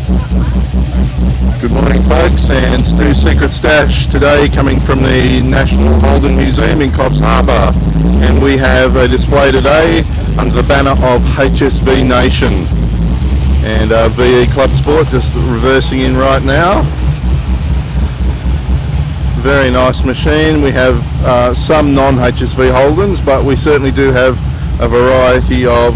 Good morning, folks, and Stoo's Secret Stash today coming from the National Holden Museum in Coffs Harbour, and we have a display today under the banner of HSV Nation and VE Club Sport just reversing in right now. Very nice machine. We have some non-HSV Holdens, but we certainly do have a variety of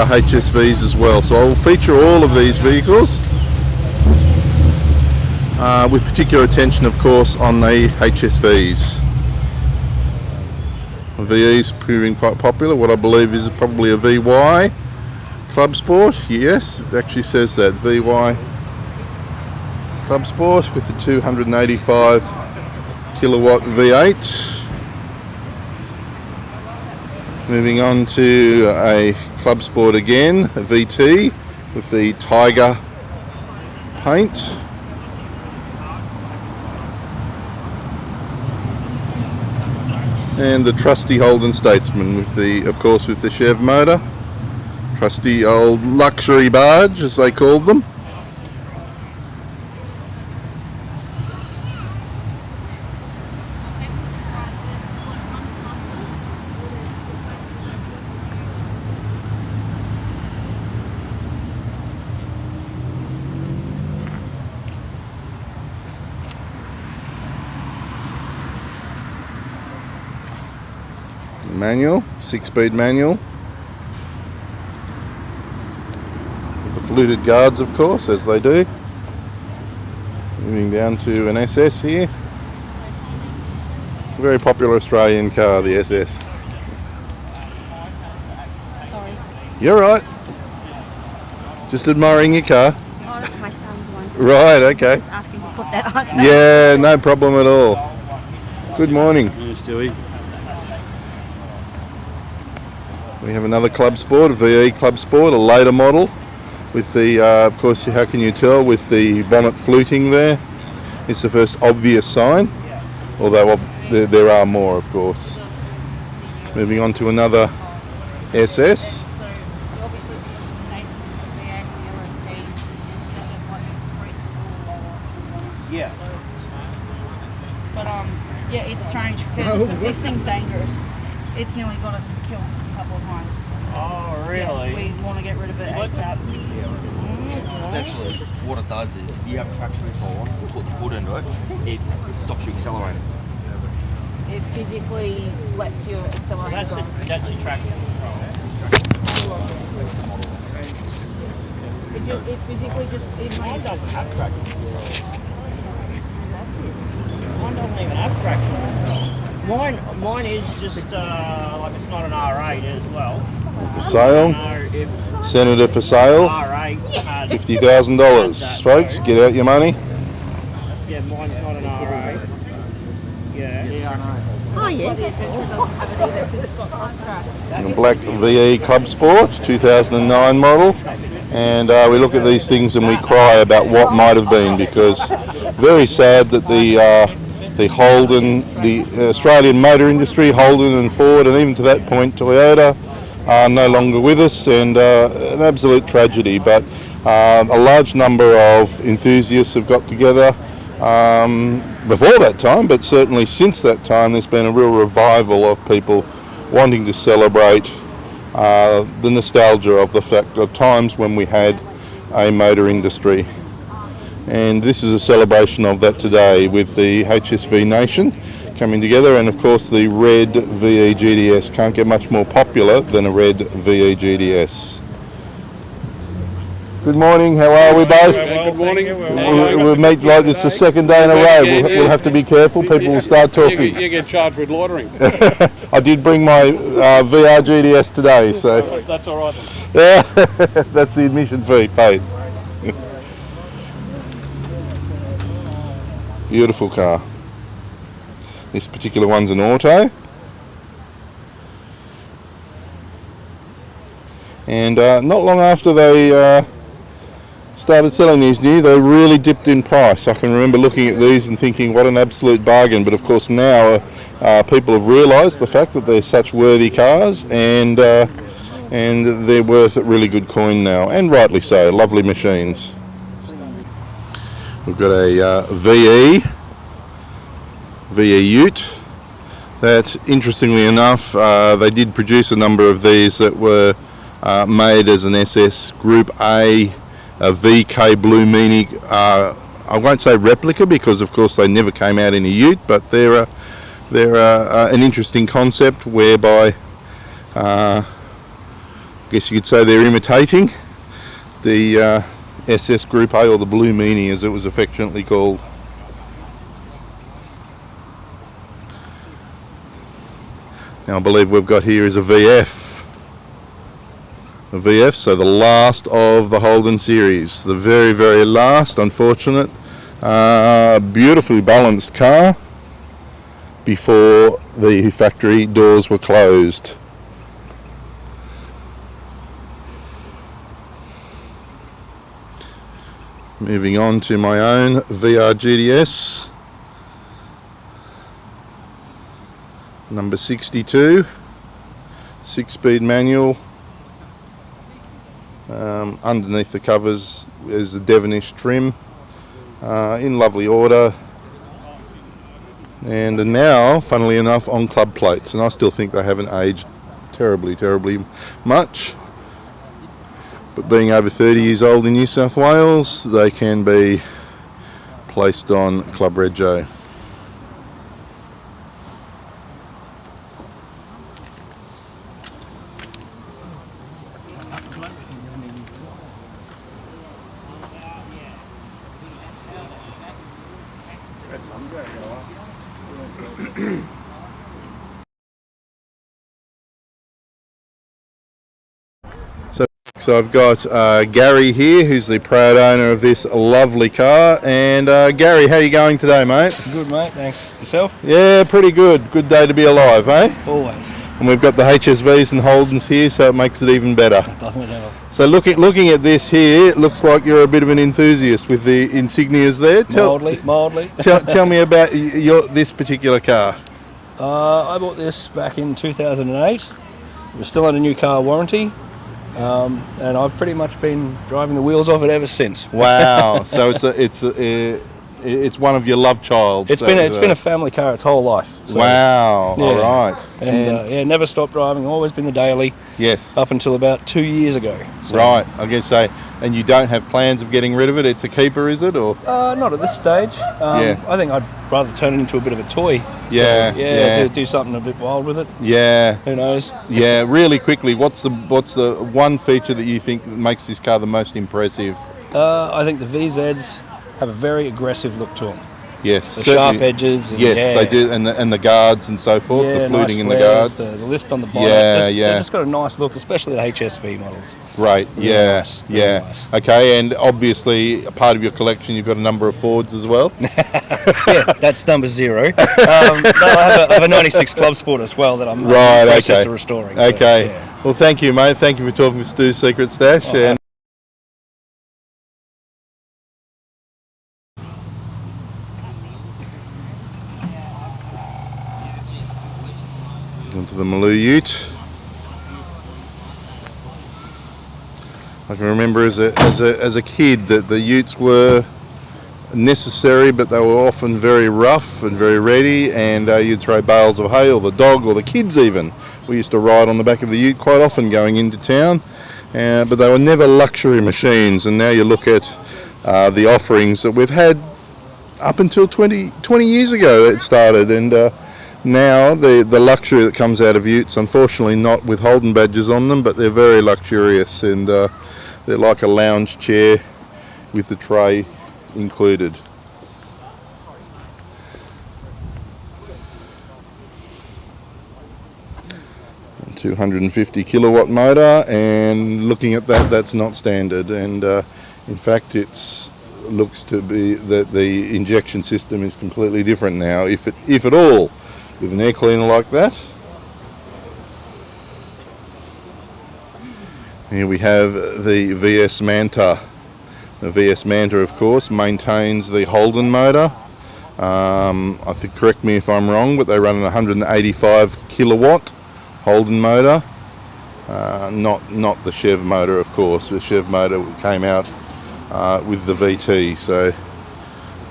HSVs as well, so I'll feature all of these vehicles. With particular attention, of course, on the HSVs. VE's proving quite popular. What I believe is probably a VY Club Sport. Yes, it actually says that, VY Club Sport with the 285 kilowatt V8. Moving on to a Club Sport again, a VT with the Tiger paint. And the trusty Holden Statesman with the, of course, with the Chev motor. Trusty old luxury barge, as they called them. Manual, 6-speed manual with the fluted guards, of course, as they do. Moving down to an SS here, very popular Australian car, the SS. Sorry. You're right. Just admiring your car. Oh, that's my son's one. Right, okay. Just asking to put that on. Yeah, no problem at all. Good morning. Yes, Stewie. We have another Club Sport, a VE Club Sport, a later model with the, of course, how can you tell, with the bonnet fluting there. It's the first obvious sign, although there are more, of course. Moving on to another SS. Yeah. But yeah, it's strange because this thing's dangerous. It's nearly got us killed a couple of times. Oh, really? Yeah, we want to get rid of it ASAP. Essentially, what it does is if you have traction control and put the foot into it, it stops you accelerating. It physically lets your accelerator go. That's your traction control. It physically just... Mine doesn't have traction control. That's it. Mine doesn't even have traction control. Mine is just like it's not an R8 as well. For sale. Senator for sale. R8. $50,000. Folks, get out your money. Yeah, mine's not an R8. Yeah, I know. Oh, yeah. The Adventure doesn't have it either because it's got cross-track. And a black VE Club Sport, 2009 model. And we look at these things and we cry about what might have been, because very sad that the Holden, the Australian motor industry, Holden and Ford, and even to that point Toyota, are no longer with us, and an absolute tragedy. But a large number of enthusiasts have got together before that time, but certainly since that time there's been a real revival of people wanting to celebrate the nostalgia of the fact of times when we had a motor industry. And this is a celebration of that today with the HSV Nation coming together, and of course the red VE GTS. Can't get much more popular than a red VE GTS. Good morning, how are we both? Good morning. We'll meet like this the second day in a row. We'll have to be careful, people will start talking. You get charged with loitering. I did bring my VR GTS today, so... That's all right. Yeah, that's the admission fee paid. Beautiful car. This particular one's an auto. And not long after they started selling these new, they really dipped in price. I can remember looking at these and thinking what an absolute bargain, but of course now people have realised the fact that they're such worthy cars, and they're worth a really good coin now, and rightly so. Lovely machines. We've got a VE Ute that, interestingly enough, they did produce a number of these that were made as an SS Group A VK Blue Meanie. I won't say replica because of course they never came out in a Ute, but they're an interesting concept whereby I guess you could say they're imitating the SS Group A, or the Blue Meanie as it was affectionately called. Now I believe we've got here is a VF, so the last of the Holden series, the very, very last. Unfortunate. Beautifully balanced car before the factory doors were closed. Moving on to my own VR GTS, number 62, 6-speed manual. Underneath the covers is the Devonish trim, in lovely order, and are now, funnily enough, on club plates, and I still think they haven't aged terribly much. But being over 30 years old in New South Wales, they can be placed on Club Rego. So I've got Gary here, who's the proud owner of this lovely car. And Gary, how are you going today, mate? Good, mate. Thanks. Yourself? Yeah, pretty good. Good day to be alive, eh? Always. And we've got the HSVs and Holdens here, so it makes it even better. Doesn't it ever? So looking at this here, it looks like you're a bit of an enthusiast with the insignias there. Mildly. Tell me about this particular car. I bought this back in 2008. It was still under new car warranty. And I've pretty much been driving the wheels off it ever since. Wow! So it's one of your love childs. It's been a family car its whole life. So, wow! Yeah. All right. And never stopped driving. Always been the daily. Yes. Up until about 2 years ago. So. Right. I guess so. And you don't have plans of getting rid of it? It's a keeper, is it, or? Not at this stage. Yeah. I think I'd rather turn it into a bit of a toy. Yeah. So, do something a bit wild with it. Yeah. Who knows? Yeah. Really quickly, what's the one feature that you think makes this car the most impressive? I think the VZs have a very aggressive look to them. Yes, the sharp edges. And yes, they do, and the guards and so forth, the fluting nice in the guards. The lift on the bonnet. They've just got a nice look, especially the HSV models. Great, Really yeah. nice. Okay, and obviously a part of your collection, you've got a number of Fords as well. Yeah, that's number 0. No, I have a 96 Club Sport as well that I'm in the process of restoring. Okay, so, yeah. Well, thank you, mate. Thank you for talking with Stoo's Secret Stash. And onto the Maloo Ute. I can remember as a kid that the Utes were necessary, but they were often very rough and very ready, and you'd throw bales of hay, or the dog, or the kids even. We used to ride on the back of the Ute quite often going into town, but they were never luxury machines. And now you look at the offerings that we've had up until 20 years ago it started, and now the luxury that comes out of Utes, unfortunately not with Holden badges on them, but they're very luxurious, and they're like a lounge chair with the tray included. A 250 kilowatt motor, and looking at that, that's not standard, and in fact looks to be that the injection system is completely different now, if at all, with an air cleaner like that. Here we have the VS Manta. The VS Manta, of course, maintains the Holden motor. I think, correct me if I'm wrong, but they run an 185 kilowatt Holden motor. Not the Chev motor, of course. The Chev motor came out with the VT, so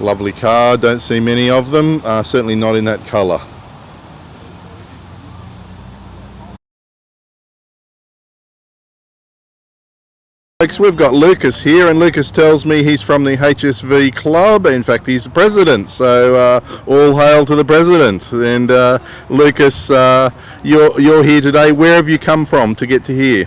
Lovely car, don't see many of them, certainly not in that colour. Folks, we've got Lucas here, and Lucas tells me he's from the HSV Club. In fact, he's the president, so all hail to the president. And Lucas, you're here today. Where have you come from to get to here?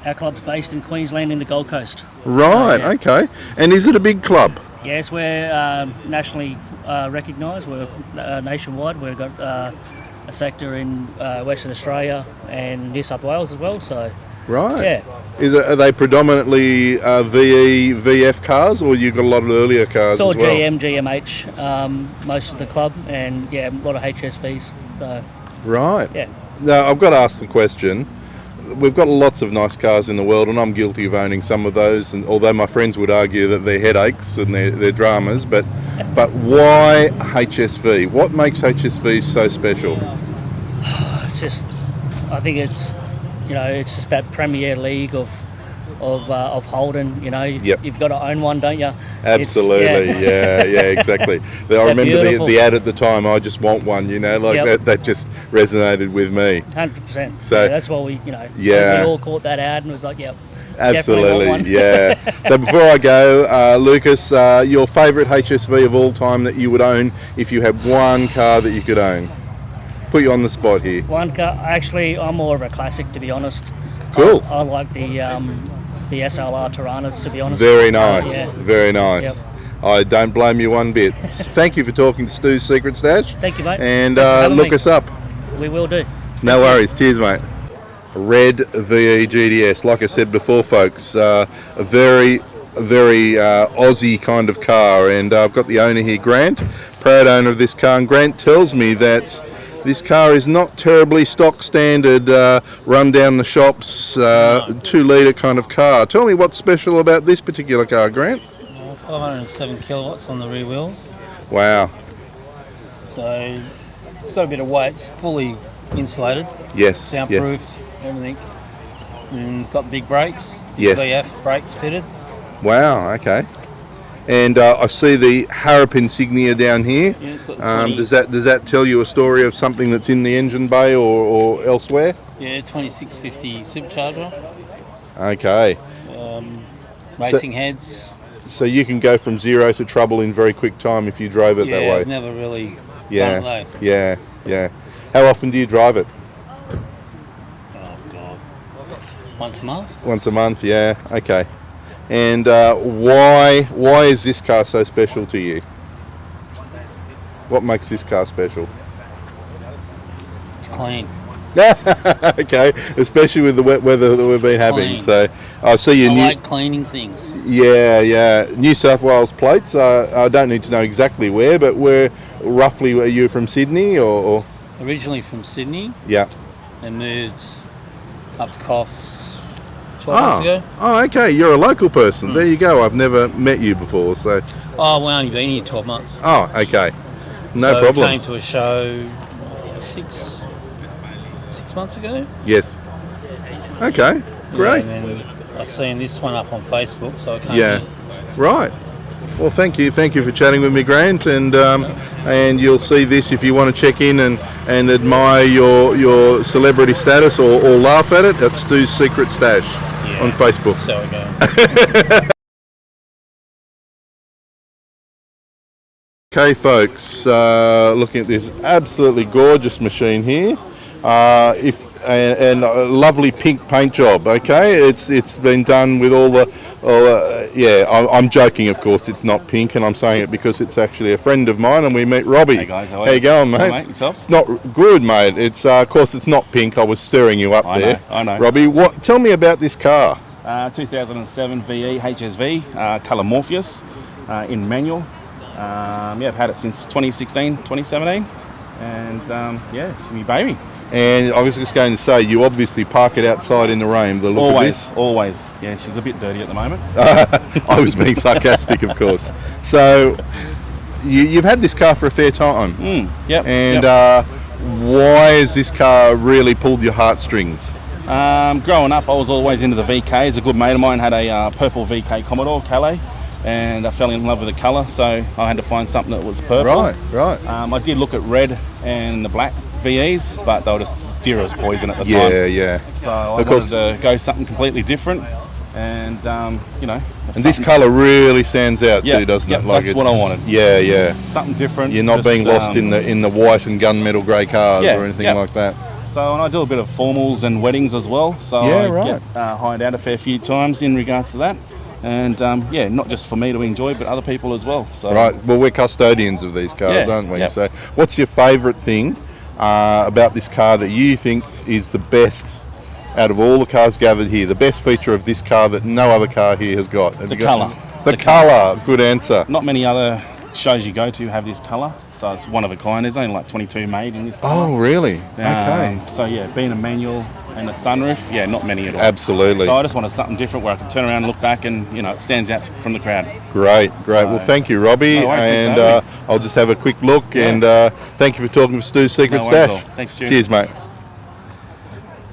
Our club's based in Queensland in the Gold Coast. Right, okay. And is it a big club? Yes, we're nationally recognised. We're nationwide. We've got a sector in Western Australia and New South Wales as well. So, right. Yeah. Are they predominantly VE, VF cars, or you've got a lot of earlier cars It's all as well? GM, GMH, most of the club, and yeah, a lot of HSVs. So, Right. yeah. Now, I've got to ask the question. We've got lots of nice cars in the world, and I'm guilty of owning some of those. And although my friends would argue that they're headaches and they're dramas, but why HSV? What makes HSV so special? It's just, I think it's, it's just that Premier League of Holden. Yep. You've got to own one, don't you? Absolutely, yeah, exactly. I remember the ad at the time. I just want one, Yep. that just resonated with me. 100%. So that's why we, Yeah. we all caught that ad and was like, yep. Absolutely, definitely want one. yeah. So before I go, Lucas, your favourite HSV of all time that you would own if you had one car that you could own? Put you on the spot here. One car. Actually, I'm more of a classic, to be honest. Cool. I like the SLR Tiranas, to be honest. Very nice, Yeah. very nice. Yep. I don't blame you one bit. Thank you for talking to Stoo's Secret Stash. Thank you, mate. And Thanks for having look me. us up. We will do. No worries. Cheers, mate. Red VE GTS. Like I said before, folks, a very Aussie kind of car. And I've got the owner here, Grant, proud owner of this car. And Grant tells me that this car is not terribly stock standard, run down the shops, 2 litre kind of car. Tell me what's special about this particular car, Grant. 507 kilowatts on the rear wheels. Wow. So it's got a bit of weight. It's fully insulated, Yes. soundproofed, everything. And it's got big brakes. Yes. VF brakes fitted. Yes. Wow. Okay. And I see the Harrop insignia down here. Yeah, it's got 20, Does that tell you a story of something that's in the engine bay or elsewhere? yeah, 2650 supercharger. Okay. Racing heads. So you can go from zero to trouble in very quick time if you drove it Yeah, that way. I've never really Yeah. done it though. Yeah. How often do you drive it? Oh God. Once a month. Once a month. Yeah. Okay. And why is this car so special to you? What makes this car special? It's clean. Okay, especially with the wet weather that we've been having. Clean. So I see you. I like cleaning things. Yeah. New South Wales plates. I don't need to know exactly where, but where roughly are you from? Sydney or? Originally from Sydney Yeah. and moved up to Coffs 12 months ago. Oh, okay. You're a local person. There you go. I've never met you before, so. Oh, we've only been here 12 months. Oh, okay. No so problem. we came to a show 6 months ago. Yes. Okay. Great. Yeah, and then I seen this one up on Facebook, so I came Yeah. here. Right. Well, thank you for chatting with me, Grant, and you'll see this if you want to check in and admire your celebrity status or laugh at it. That's Stoo's Secret Stash on Facebook. So we go. Okay, folks, looking at this absolutely gorgeous machine here. And a lovely pink paint job. Okay, it's been done with all the I'm joking, of course. It's not pink, and I'm saying it because it's actually a friend of mine, and we meet Robbie. Hey guys, how you going, mate? Hey, mate, yourself? It's not good, mate. It's of course it's not pink. I was stirring you up there. I know. Robbie, tell me about this car? 2007 VE HSV, colour Morpheus, in manual. I've had it since 2016, 2017, and it's my baby. And I was just going to say, you obviously park it outside in the rain. The look of this. Always. Yeah, she's a bit dirty at the moment. I was being sarcastic, of course. So, you've had this car for a fair time. Yep. And why has this car really pulled your heartstrings? Growing up, I was always into the VKs. A good mate of mine had a purple VK Commodore Calais, and I fell in love with the colour, so I had to find something that was purple. Right. I did look at red and the black VEs, but they were just dear as poison at the time. Yeah. So I wanted to go something completely different, and you know. And this colour really stands out too, doesn't it? Like that's what I wanted. Yeah. Something different. You're not just, being lost in the white and gunmetal grey cars or anything like that. So, and I do a bit of formals and weddings as well. So I get hired out a fair few times in regards to that. And not just for me to enjoy, but other people as well. So right. Well, we're custodians of these cars, aren't we? Yep. So, what's your favourite thing about this car that you think is the best out of all the cars gathered here? The best feature of this car that no other car here has got? The colour. The colour. Good answer. Not many other shows you go to have this colour. So it's one of a kind. There's only like 22 made in this colour. Oh, really? Okay. So yeah, being a manual and a sunroof, not many at all. Absolutely. So I just wanted something different where I could turn around and look back and, it stands out from the crowd. Great. Well, thank you, Robbie. No worries, and I'll just have a quick look. And thank you for talking with Stoo's Secret No worries at Stash. all. Thanks, Stu. Cheers, mate.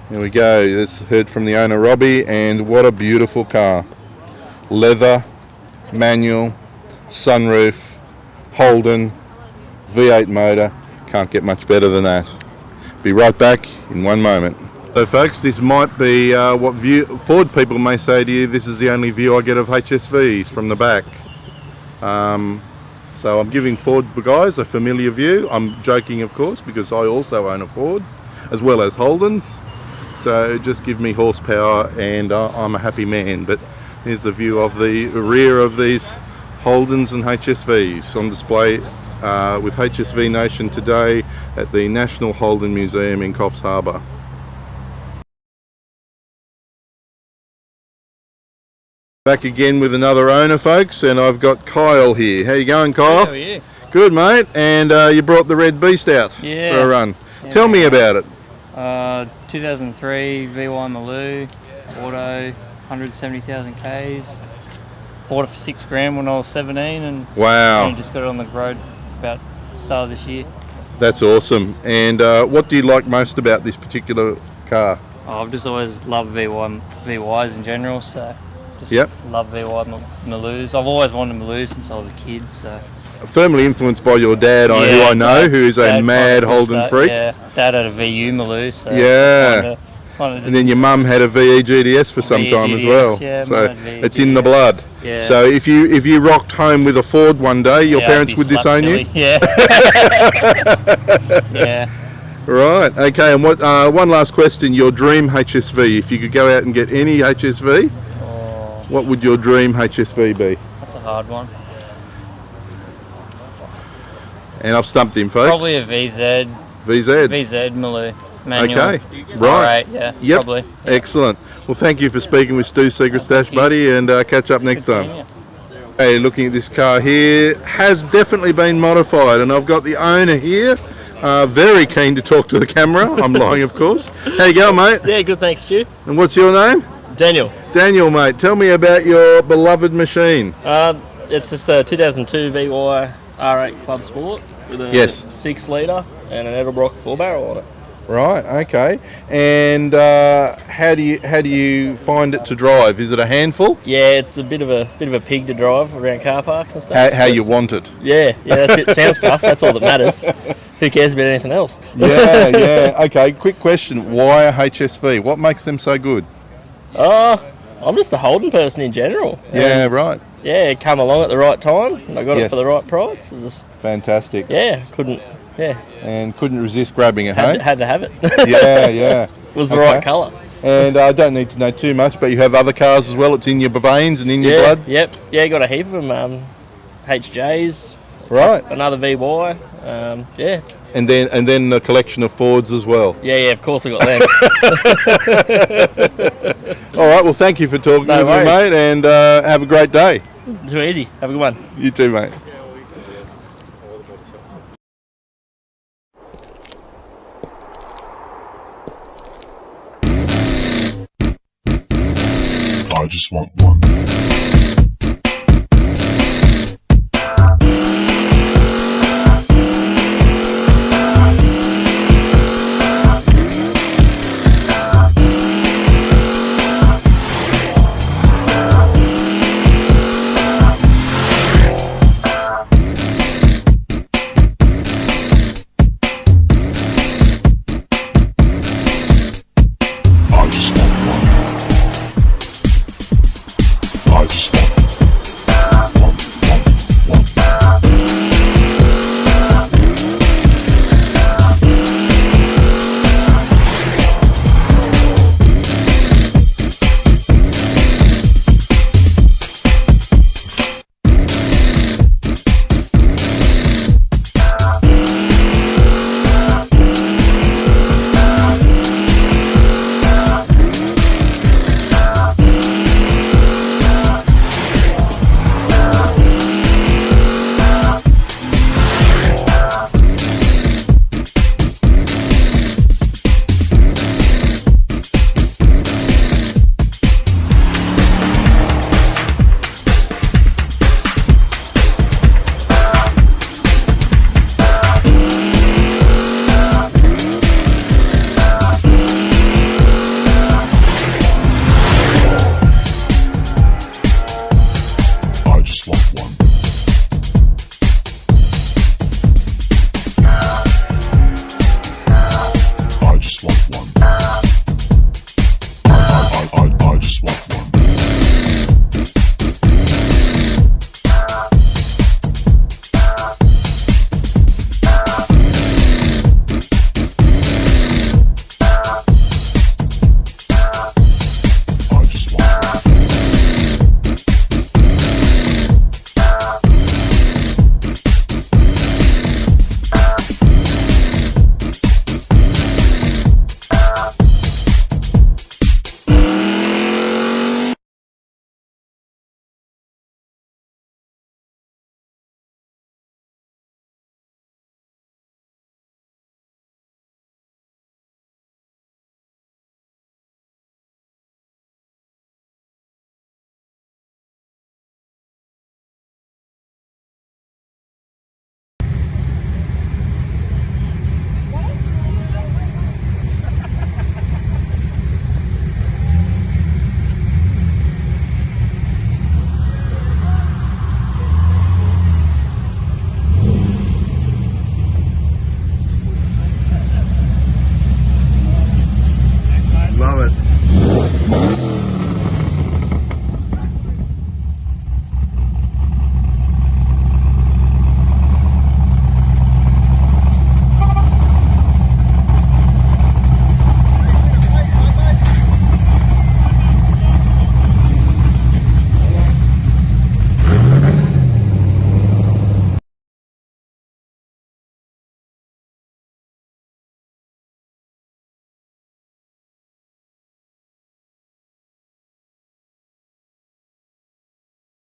Here we go. This heard from the owner, Robbie, and what a beautiful car. Leather, manual, sunroof, Holden, V8 motor. Can't get much better than that. Be right back in one moment. So folks, this might be what Ford people may say to you, this is the only view I get of HSVs from the back. So I'm giving Ford guys a familiar view. I'm joking, of course, because I also own a Ford, as well as Holdens. So just give me horsepower and I'm a happy man. But here's the view of the rear of these Holdens and HSVs on display with HSV Nation today at the National Holden Museum in Coffs Harbour. Back again with another owner, folks, and I've got Kyle here. How you going, Kyle? How are you? Good, mate. And you brought the red beast out for a run. Tell me about it. 2003 V1 Maloo, auto, 170,000 Ks. Bought it for $6,000 when I was 17, and Wow, just got it on the road about the start of this year. that's awesome. And what do you like most about this particular car? I've just always loved VYs in general, so just love VY Maloos. I've always wanted Maloos since I was a kid, so. Firmly influenced by your dad, who I know, who is a mad Holden freak. Yeah, Dad had a VU Maloo, so and then your mum had a VE GTS for some time as well. Yeah, so it's in the blood. Yeah. So if you rocked home with a Ford one day, your parents would disown you? Yeah. Yeah. Right, okay, and what? One last question, your dream HSV, if you could go out and get any HSV, what would your dream HSV be? That's a hard one. And I've stumped him, folks. Probably a VZ. VZ Maloo. Manual. Okay, right. Yeah, yep. Probably. Yeah. Excellent. Well, thank you for speaking with Stoo's Secret Stash, buddy, and catch up next time. Hey, looking at this car here, has definitely been modified, and I've got the owner here, very keen to talk to the camera. I'm lying, of course. How you going, mate? Yeah, good, thanks, Stu. And what's your name? Daniel. Daniel, mate. Tell me about your beloved machine. It's just a 2002 VY R8 Club Sport with a 6-litre and an Edelbrock 4-barrel on it. Right. Okay. And how do you find it to drive? Is it a handful? Yeah, it's a bit of a pig to drive around car parks and stuff. How you want it? Yeah, that's it. Sound stuff. That's all that matters. Who cares about anything else? Yeah. Okay. Quick question. Why a HSV? What makes them so good? I'm just a Holden person in general. Yeah. Right. Yeah, it came along at the right time, and I got it for the right price. It was fantastic. Yeah, couldn't resist grabbing it. Had to have it. Yeah. It was the right colour. And I don't need to know too much, but you have other cars as well. It's in your veins and in your blood. Yep. Yeah, got a heap of them. HJs. Right. Another VY. Yeah. And then a collection of Fords as well. Yeah, of course I got them. All right, well, thank you for talking with me, mate, and have a great day. Too easy. Have a good one. You too, mate. I just want one. Swap.